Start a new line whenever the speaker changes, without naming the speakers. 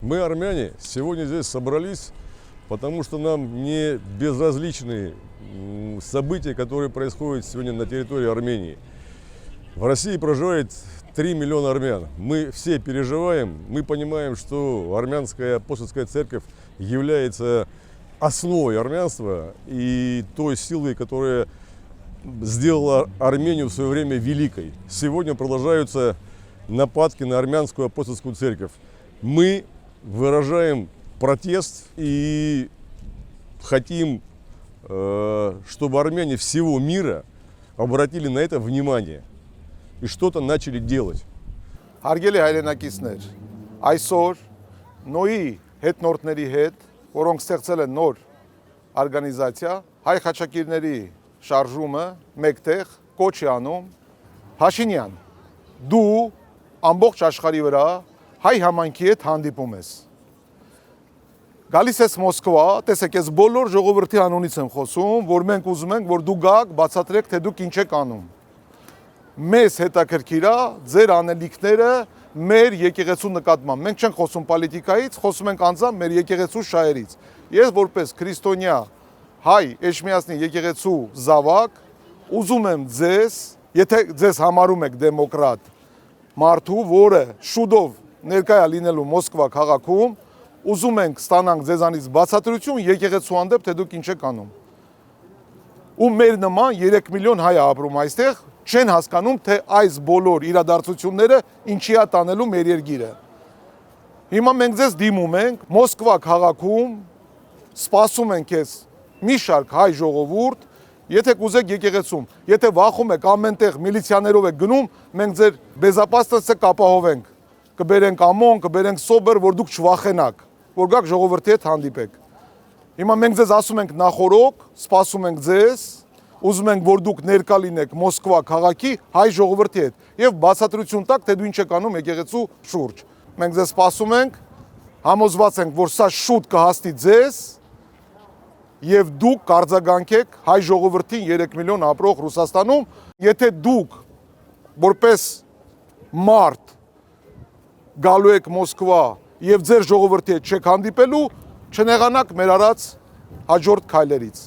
Мы, армяне, сегодня здесь собрались, потому что нам не безразличны события, которые происходят сегодня на территории Армении. В России проживает 3 миллиона армян. Мы все переживаем, мы понимаем, что армянская апостольская церковь является основой армянства и той силой, которая сделала Армению в свое время великой. Сегодня продолжаются нападки на армянскую апостольскую церковь. Мы выражаем протест и хотим, чтобы армяне всего мира обратили на это внимание и что-то начали делать.
Հարգելի հայրենակիցներ, այսօր նոյի հետնորդների հետ, որոնք ստեղծել են նոր օրգանիզացիա, հայ խաչակիրների շարժումը մեկտեղ կոչ է անում Փաշինյան, դու ամբողջ աշխարհի վրա հայ համայնքի հետ հանդիպում ես։ Գալիս ես Մոսկվա, տեսեք, ես բոլոր ժողովրդի անունից եմ խոսում, որ մենք ուզում ենք, որ դու գաք, բացատրեք, թե դուք ինչ եք անում։ Մեզ հետաքրքիր է ձեր անելիքները մեր եկեղեցու նկատմամբ։ Մենք չենք խոսում պոլիտիկայից, խոսում ենք անձամբ մեր եկեղեցու շահերից։ Ես որպես քրիստոնյա հայ Էջմիածնի եկեղեցու զավակ ուզում եմ ձեզ, եթե ձեզ համարում եք դեմոկրատ մարդու, որը շուտով ներկայ է լինելու Մոսկվա քաղաքում, ուզում ենք ստանանք ձեզանից բացատրություն եկեղեցու հանդեպ, թե դուք ինչ եք անում։ Ու մեր նման 3 միլիոն հայ ապրում այստեղ չեն հասկանում, թե այս բոլոր իրադարձությունները ինչի է տանելու մեր երկիրը։ Հիմա մենք ձեզ դիմում ենք Մոսկվա քաղաքում, սպասում ենք քեզ մի շարք հայ ժողովուրդ, եթե կուզեք եկեղեցում, եթե վախում եք ամենտեղ միլիցիաներով եք գնում, մենք ձեր բեզապաստը կապահովենք, կբերենք ամոն, կբերենք սոբր, որ դուք չվախենաք, որ գաք ժողովրդի հետ հանդիպեք։ Հիմա մենք ձեզ ասում ենք նախորոք, սպասում ենք ձեզ, ուզում ենք, որ դուք ներկա լինեք Մոսկվա քաղաքի հայ ժողովրդի հետ եւ բացատրություն տաք, թե դու ինչ եք անում եկեղեցու շուրջ։ Մենք ձեզ սպասում ենք, համոզված ենք, որ սա շուտ կհասնի ձեզ եւ դուք կարձագանքեք հայ ժողովրդին 3 միլիոն ապրող Ռուսաստանում, եթե դուք որպես մարդ գալու եք Մոսկվա եւ ձեր ժողովրդի հետ չեք հանդիպելու, չնեղանաք մեր արած հաջորդ քայլերից։